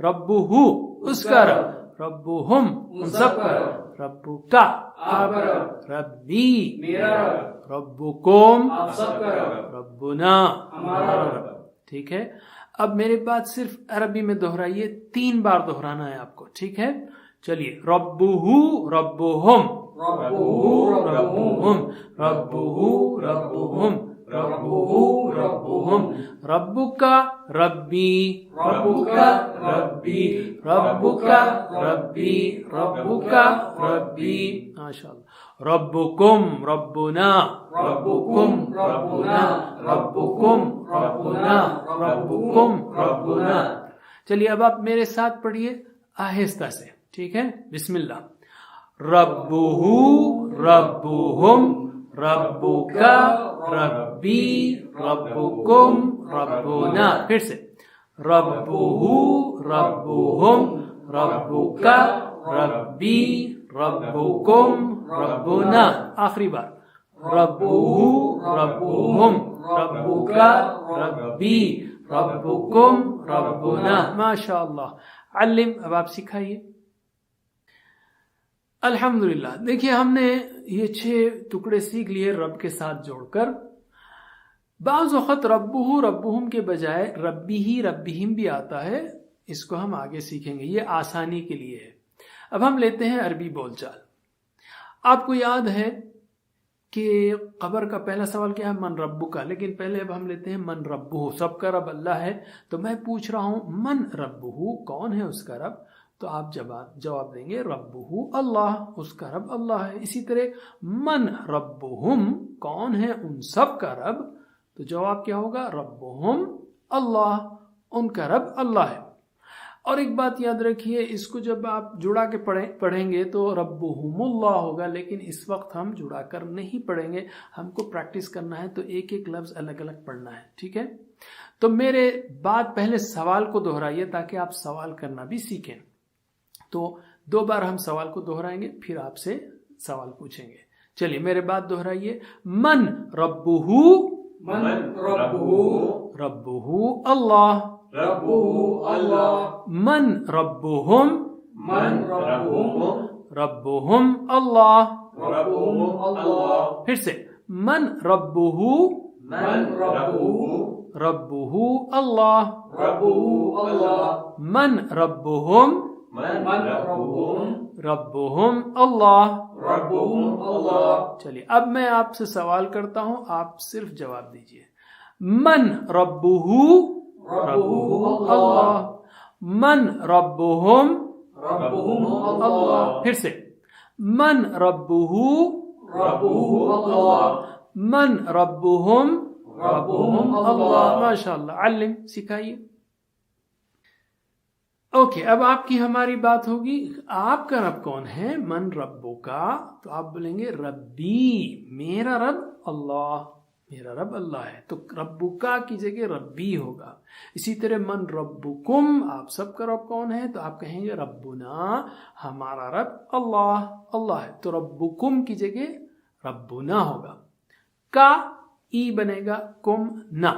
ربہو اس کا رب، ربہم ان سب کا رب، ربکا آپ کا رب، ربی میرا رب، ربکم آپ سب کا رب، ربنا ہمارا رب. ٹھیک ہے، اب میرے بات صرف عربی میں دہرائیے، 3 بار دہرانا ہے آپ کو. ٹھیک ہے، چلیے. ربہو ربہم، ربہو ربہم، ربہو ربہم، ربہو ربہم، ربکا ربی، ربکا ربی، ربکا ربی، ربکا ربی. ماشاءاللہ. ربکم ربنا، ربکم ربنا، ربکم ربنا، ربکم ربنا. چلیے اب آپ میرے ساتھ پڑھیے آہستہ سے. ٹھیک ہے، بسم اللہ. ربہو ربہم، ربکا ربی، ربکم ربنا. پھر سے. ربہو ربہم، ربکا ربی، ربکم ربنا. آخری بار. ربہو ربہم، ربکا ربی، ربکم ربنا. ماشاء اللہ. علم، اب آپ سکھائیے. الحمدللہ. دیکھیے ہم نے یہ 6 ٹکڑے سیکھ لیے رب کے ساتھ جوڑ کر. بعض وقت ربہو ربہم کے بجائے ربی ہی ربہم بھی آتا ہے، اس کو ہم آگے سیکھیں گے، یہ آسانی کے لیے ہے. اب ہم لیتے ہیں عربی بول چال. آپ کو یاد ہے کہ قبر کا پہلا سوال کیا ہے؟ من ربو کا. لیکن پہلے اب ہم لیتے ہیں من ربہو. سب کا رب اللہ ہے، تو میں پوچھ رہا ہوں من ربہو، کون ہے اس کا رب؟ تو آپ جواب دیں گے ربہو اللہ، اس کا رب اللہ ہے. اسی طرح من ربہم، کون ہے ان سب کا رب؟ تو جواب کیا ہوگا؟ ربہم اللہ، ان کا رب اللہ ہے. اور ایک بات یاد رکھیے، اس کو جب آپ جڑا کے پڑھیں گے تو ربہم اللہ ہوگا، لیکن اس وقت ہم جڑا کر نہیں پڑھیں گے. ہم کو پریکٹس کرنا ہے تو ایک ایک لفظ الگ الگ پڑھنا ہے. ٹھیک ہے، تو میرے بعد پہلے سوال کو دہرائیے تاکہ آپ سوال کرنا بھی سیکھیں. تو 2 بار ہم سوال کو دہرائیں گے، پھر آپ سے سوال پوچھیں گے. چلیے میرے بات دہرائیے. من ربہو، من ربہو، ربہو اللہ، ربہو اللہ. من ربہم، من ربہم، ربہم اللہ، ربہم اللہ. پھر سے. من ربہو، من ربہو، ربہو اللہ، ربہو اللہ. من ربہم، من ربہم، ربہم اللہ، ربہم اللہ. چلیے اب میں آپ سے سوال کرتا ہوں، آپ صرف جواب دیجئے. من ربہو، ربہو اللہ. من ربہم، ربہم اللہ. پھر سے. من ربہو، ربہو اللہ. من ربہم، ربہم اللہ. ماشاءاللہ. علم، سکھائیے. اوکے، اب آپ کی ہماری بات ہوگی آپ کا رب کون ہے؟ من ربو کا، تو آپ بولیں گے ربی، میرا رب اللہ، میرا رب اللہ ہے. تو ربو کا کی جگہ ربی ہوگا. اسی طرح من ربکم، آپ سب کا رب کون ہے؟ تو آپ کہیں گے ربنا، ہمارا رب اللہ اللہ ہے. تو ربکم کی جگہ ربنا ہوگا. کا ای بنے گا، کم نا.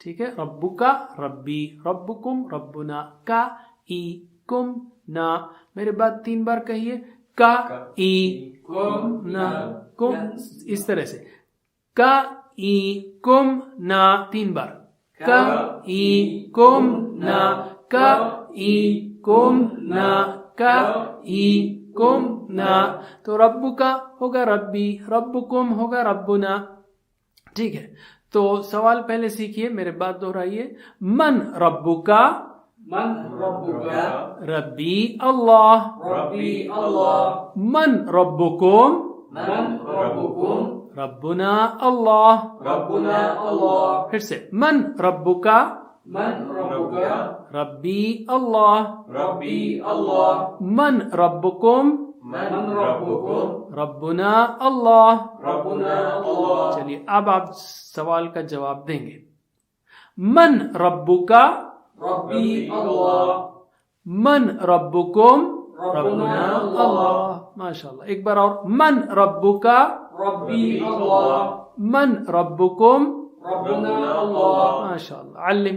ٹھیک ہے، ربو کا ربی، ربکم ربنا، کا ای کم نا. میرے بعد 3 بار کہیے. کا ای کم نا، کم. اس طرح سے. کا ای کم نا. 3 بار. کا ای کم نا، کا ای کم نا، کا ای کم نا. تو رب کا ہوگا ربی، ربکم ہوگا ربنا. ٹھیک ہے، تو سوال پہلے سیکھیے، میرے بات دہرائیے. من ربکا، من ربکا، ربی اللہ، ربی اللہ. من ربکم، من ربکم، ربنا اللہ، ربنا اللہ. پھر سے. من ربکا، من ربکا، ربی اللہ، ربی اللہ. من ربکم، من ربکم، ربنا اللہ، ربنا اللہ. چلیے اب آپ سوال کا جواب دیں گے. من ربکا، ربی اللہ. من ربکم، ربنا اللہ. ماشاءاللہ. ایک بار اور. من ربکا، ربی اللہ. من ربکم، ربنا اللہ. ماشاءاللہ. علم.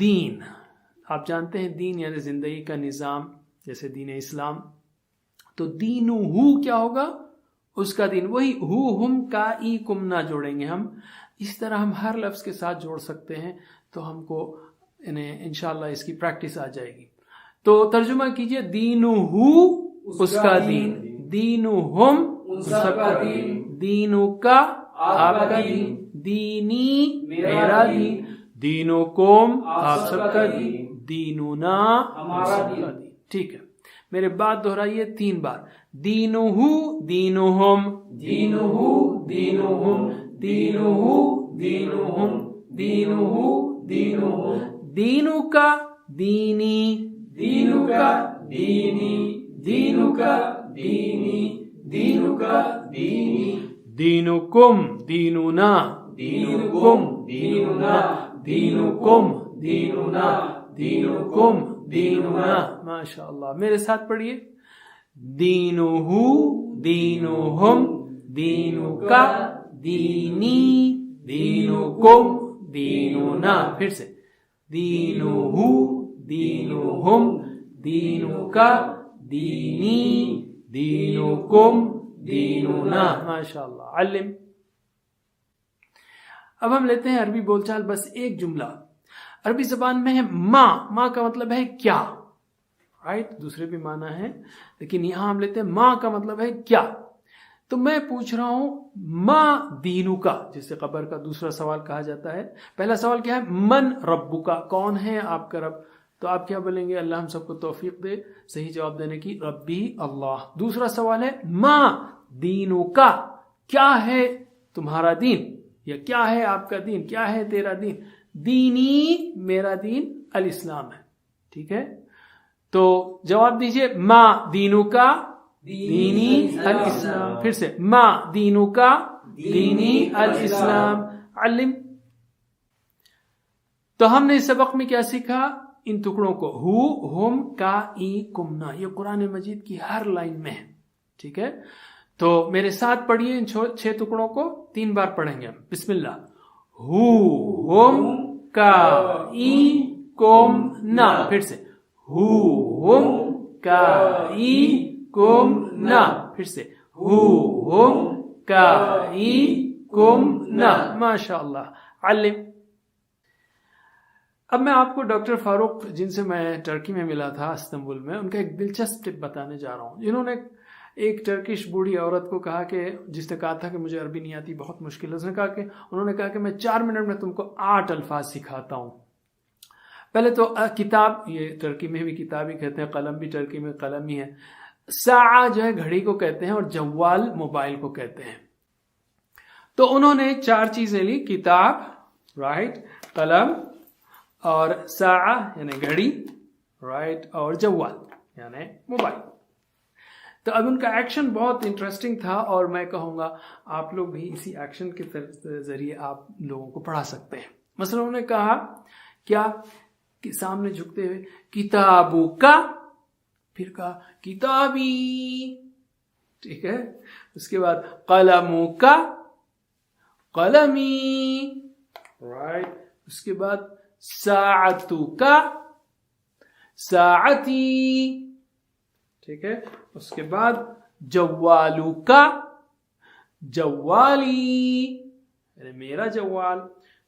دین. آپ جانتے ہیں دین یعنی زندگی کا نظام، جیسے دین اسلام. تو دین ہو کیا ہوگا؟ اس کا دین. وہی ہو ہم کا ای کم نہ جوڑیں گے ہم. اس طرح ہم ہر لفظ کے ساتھ جوڑ سکتے ہیں، تو ہم کو انشاءاللہ اس کی پریکٹس آ جائے گی. تو ترجمہ کیجئے، دین ہو اس کا دین، دین ہم سب کا دین، دین کا آپ کا دین، دینی میرا دین، دینکم آپ سب کا دین، دیننا ہم سب کا دین. ٹھیک ہے، میرے بات دہرائیے 3 بار. دینہ دینہم، دینہ دینہم، دینہ دینہم، دینہ دینہم، دینو کا دینی، دینو کا دینی، دینو کا دینی، دینو کا دینی، دینکم دیننا، دینکم دیننا، دینکم دیننا، دینکم دیننا. ماشاء اللہ، میرے ساتھ پڑھیے. دینہ دینہم، دینو کا دینی، دینکم دیننا. پھر سے، دینہ دینہم، دینو کا دینی، دینکم دیننا. ماشاء اللہ. علم. اب ہم لیتے ہیں عربی بول چال، بس ایک جملہ. عربی زبان میں ہے ماں کا مطلب ہے کیا، رائٹ. دوسرے بھی معنی ہیں، لیکن یہاں ہم لیتے ہیں ماں کا مطلب ہے کیا. تو میں پوچھ رہا ہوں ما دینو کا، جسے قبر کا دوسرا سوال کہا جاتا ہے. پہلا سوال کیا ہے؟ من ربو کا، کون ہے آپ کا رب؟ تو آپ کیا بولیں گے؟ اللہ ہم سب کو توفیق دے صحیح جواب دینے کی، ربی اللہ. دوسرا سوال ہے ما دینو کا، کیا ہے تمہارا دین، یا کیا ہے آپ کا دین، کیا ہے تیرا دین؟ دینی میرا دین الاسلام ہے. ٹھیک ہے، تو جواب دیجئے ما دینو کا دینی الاسلام. پھر سے، ما دینو کا دینی الاسلام. علم. تو ہم نے اس سبق میں کیا سیکھا؟ ان ٹکڑوں کو، ہو ہم کا ای کمنا. یہ قرآن مجید کی ہر لائن میں ہے. ٹھیک ہے، تو میرے ساتھ پڑھیے ان 6 ٹکڑوں کو 3 بار پڑھیں گے. بسم اللہ. ہو ہم کا ای کم نا. پھر سے، ہو ہم کا ای کم نا. پھر سے، ہو ہم کا ای کم نا. ماشاء اللہ. علم. اب میں آپ کو ڈاکٹر فاروق، جن سے میں ٹرکی میں ملا تھا استنبول میں، ان کا ایک دلچسپ ٹپ بتانے جا رہا ہوں. جنہوں نے ایک ٹرکش بوڑھی عورت کو کہا کہ، جس نے کہا تھا کہ مجھے عربی نہیں آتی، بہت مشکل ہے. انہوں نے کہا کہ میں 4 منٹ میں تم کو 8 الفاظ سکھاتا ہوں. پہلے تو کتاب، یہ ٹرکی میں بھی کتاب ہی کہتے ہیں، قلم بھی ٹرکی میں قلم ہی ہے. ساعہ جو ہے گھڑی کو کہتے ہیں، اور جوال موبائل کو کہتے ہیں. تو انہوں نے 4 چیزیں لی، کتاب، رائٹ، قلم، اور ساعہ یعنی گھڑی، رائٹ، اور جوال یعنی موبائل. تو اب ان کا ایکشن بہت انٹرسٹنگ تھا، اور میں کہوں گا آپ لوگ بھی اسی ایکشن کے ذریعے آپ لوگوں کو پڑھا سکتے ہیں. مثلا انہوں نے کہا کیا کہ سامنے جھکتے ہوئے، کتابو کا، پھر کہا کتابی. ٹھیک ہے، اس کے بعد قلمو کا، قلمی، رائٹ. اس کے بعد ساعتو کا، ساعتی. ٹھیک ہے، اس کے بعد جوالو کا، جوالی یعنی میرا جوال.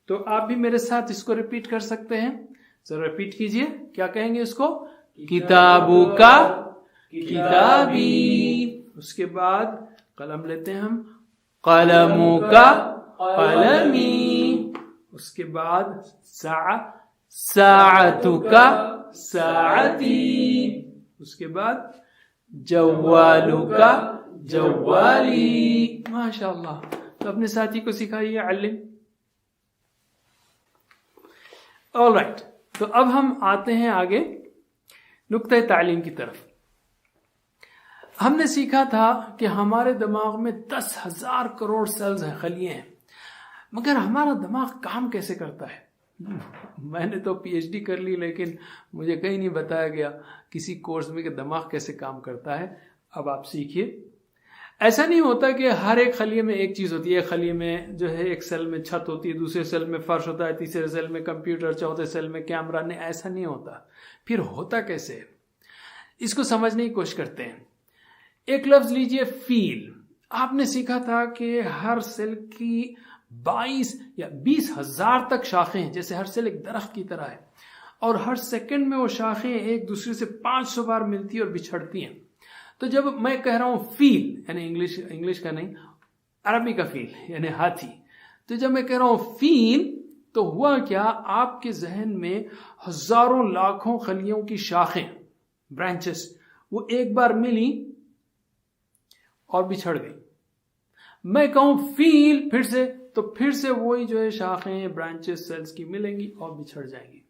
تو آپ بھی میرے ساتھ اس کو ریپیٹ کر سکتے ہیں. ذرا ریپیٹ کیجئے. کیا کہیں گے اس کو؟ کتابو کا، کتابی. اس کے بعد قلم لیتے ہیں ہم، قلمو کا، قلمی. اس کے بعد ساعتو کا، ساعتی. اس کے بعد جوالو کا، جوالی. ماشاءاللہ. تو اپنے ساتھی کو سکھائیے. علم. آل رائٹ، تو اب ہم آتے ہیں آگے نقطہ تعلیم کی طرف. ہم نے سیکھا تھا کہ ہمارے دماغ میں 10,000 کروڑ سیلز ہیں، خلیے ہیں. مگر ہمارا دماغ کام کیسے کرتا ہے؟ میں نے تو پی ایچ ڈی کر لی، لیکن مجھے کہیں نہیں بتایا گیا کسی کورس میں کہ دماغ کیسے کام کرتا ہے. اب آپ سیکھیے. ایسا نہیں ہوتا کہ ہر ایک خلیے میں ایک چیز ہوتی ہے. ایک خلیے میں جو ہے ایک سیل میں چھت ہوتی ہے, دوسرے سیل میں فرش ہوتا ہے, تیسرے سیل میں کمپیوٹر, چوتھے سیل میں کیمرہ. نہیں, ایسا نہیں ہوتا. پھر ہوتا کیسے؟ اس کو سمجھنے کی کوشش کرتے ہیں. ایک لفظ لیجئے فیل. آپ نے سیکھا تھا کہ ہر سیل کی 22 یا 20,000 تک شاخیں ہیں, جیسے ہر سیل ایک درخت کی طرح ہے, اور ہر سیکنڈ میں وہ شاخیں ایک دوسرے سے 500 بار ملتی اور بچھڑتی ہیں. تو جب میں کہہ رہا ہوں فیل, یعنی انگلش کا نہیں, عربی کا فیل یعنی ہاتھی, تو جب میں کہہ رہا ہوں فیل تو ہوا کیا, آپ کے ذہن میں ہزاروں لاکھوں خلیوں کی شاخیں, برانچز, وہ ایک بار ملی اور بچھڑ گئی. میں کہوں فیل پھر سے, تو پھر سے وہی جو ہے شاخیں, برانچز, سیلز کی ملیں گی اور بچھڑ جائیں گی.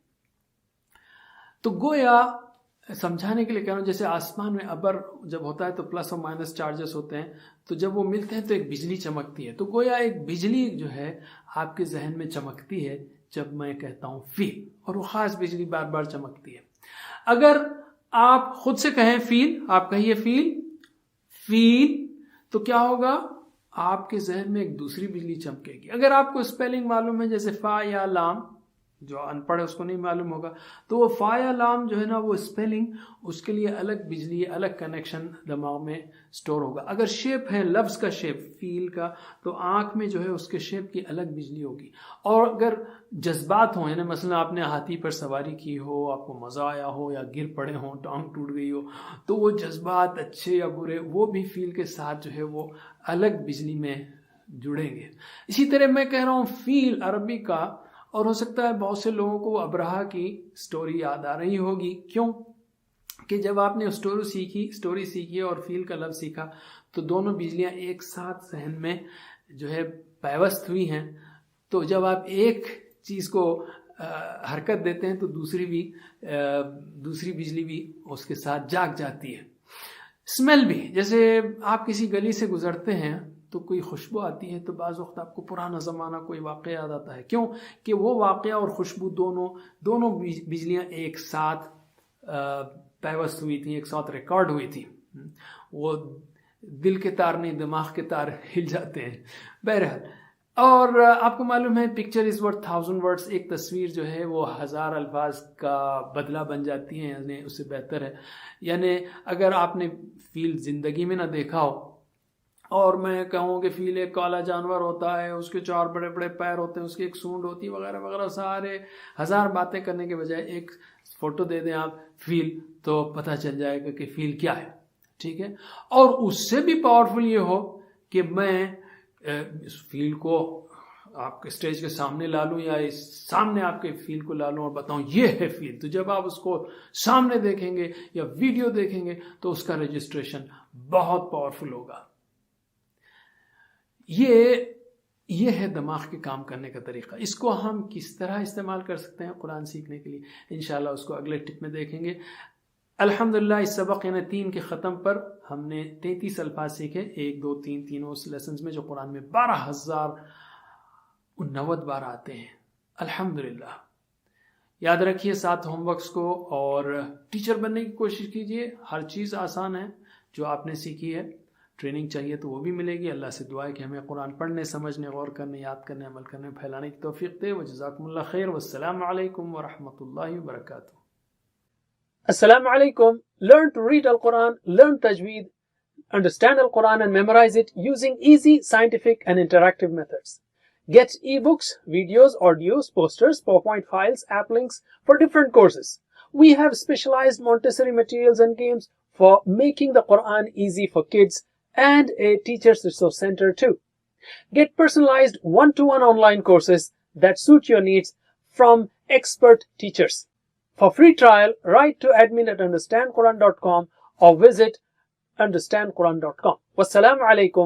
تو گویا سمجھانے کے لیے کہہ رہا ہوں, جیسے آسمان میں ابر جب ہوتا ہے تو پلس اور مائنس چارجز ہوتے ہیں, تو جب وہ ملتے ہیں تو ایک بجلی چمکتی ہے. تو گویا ایک بجلی جو ہے آپ کے ذہن میں چمکتی ہے جب میں کہتا ہوں فیل, اور وہ خاص بجلی بار بار چمکتی ہے. اگر آپ خود سے کہیں فیل, آپ کہیے فیل فیل, تو کیا ہوگا, آپ کے ذہن میں ایک دوسری بجلی چمکے گی. اگر آپ کو اسپیلنگ معلوم ہے, جیسے فا یا لام, جو ان پڑھ ہے اس کو نہیں معلوم ہوگا, تو وہ فا یا لام جو ہے نا, وہ اسپیلنگ, اس کے لیے الگ بجلی, الگ کنیکشن دماغ میں سٹور ہوگا. اگر شیپ ہے, لفظ کا شیپ فیل کا, تو آنکھ میں جو ہے اس کے شیپ کی الگ بجلی ہوگی. اور اگر جذبات ہوں, یعنی مثلا آپ نے ہاتھی پر سواری کی ہو, آپ کو مزہ آیا ہو, یا گر پڑے ہوں, ٹانگ ٹوٹ گئی ہو, تو وہ جذبات اچھے یا برے, وہ بھی فیل کے ساتھ جو ہے وہ الگ بجلی میں جڑیں گے. اسی طرح میں کہہ رہا ہوں فیل عربی کا, اور ہو سکتا ہے بہت سے لوگوں کو ابرہہ کی سٹوری یاد آ رہی ہوگی. کیوں کہ جب آپ نے سٹوری سیکھی اور فیل کا لفظ سیکھا, تو دونوں بجلیاں ایک ساتھ ذہن میں جو ہے پیوست ہوئی ہیں. تو جب آپ ایک چیز کو حرکت دیتے ہیں تو دوسری بجلی بھی اس کے ساتھ جاگ جاتی ہے. اسمیل بھی, جیسے آپ کسی گلی سے گزرتے ہیں تو کوئی خوشبو آتی ہے, تو بعض وقت آپ کو پرانا زمانہ کوئی واقعہ یاد آتا ہے. کیوں کہ وہ واقعہ اور خوشبو دونوں بجلیاں ایک ساتھ پیوست ہوئی تھیں, ایک ساتھ ریکارڈ ہوئی تھی. وہ دل کے تار نہیں, دماغ کے تار ہل جاتے ہیں. بہرحال, اور آپ کو معلوم ہے پکچر از ورتھ 1000 words, ایک تصویر جو ہے وہ 1000 الفاظ کا بدلہ بن جاتی ہے, یعنی اس سے بہتر ہے. یعنی اگر آپ نے فیل زندگی میں نہ دیکھا ہو, اور میں کہوں کہ فیل ایک کالا جانور ہوتا ہے, اس کے 4 بڑے بڑے پیر ہوتے ہیں, اس کی ایک سونڈ ہوتی ہے, وغیرہ وغیرہ, سارے 1000 باتیں کرنے کے بجائے ایک فوٹو دے دیں آپ فیل, تو پتہ چل جائے گا کہ فیل کیا ہے. ٹھیک ہے, اور اس سے بھی پاورفل یہ ہو کہ میں اس فیل کو آپ کے اسٹیج کے سامنے لا لوں, یا اس سامنے آپ کے فیل کو لا لوں اور بتاؤں یہ ہے فیل. تو جب آپ اس کو سامنے دیکھیں گے یا ویڈیو دیکھیں گے تو اس کا رجسٹریشن بہت پاورفل ہوگا. یہ ہے دماغ کے کام کرنے کا طریقہ. اس کو ہم کس طرح استعمال کر سکتے ہیں قرآن سیکھنے کے لیے, انشاءاللہ اس کو اگلے ٹپ میں دیکھیں گے. الحمدللہ اس سبق یعنی 3 کے ختم پر ہم نے 33 الفاظ سیکھے, 1 2 3 تینوں لیسنز میں, جو قرآن میں 12,090 بار آتے ہیں. الحمدللہ. یاد رکھیے 7 ہوم ورکس کو, اور ٹیچر بننے کی کوشش کیجیے. ہر چیز آسان ہے جو آپ نے سیکھی ہے. ٹریننگ چاہیے تو وہ بھی ملے گی. اللہ سے دعا ہے کہ ہمیں قرآن پڑھنے, سمجھنے, غور کرنے, یاد کرنے, عمل کرنے, پھیلانے کی توفیق دے. وجزاکم اللہ خیر, والسلام علیکم ورحمۃ اللہ وبرکاتہ. Assalamu alaikum. Learn to read Al-Quran, learn Tajweed, understand Al-Quran and memorize it using easy, scientific and interactive methods. Get ebooks, videos, audios, posters, PowerPoint files, app links for different courses. We have specialized Montessori materials and games for making the Quran easy for kids, and a teacher's resource center too. Get personalized one-to-one online courses that suit your needs from expert teachers. For free trial, write to admin@understandquran.com or visit understandquran.com. Wassalamu alaikum.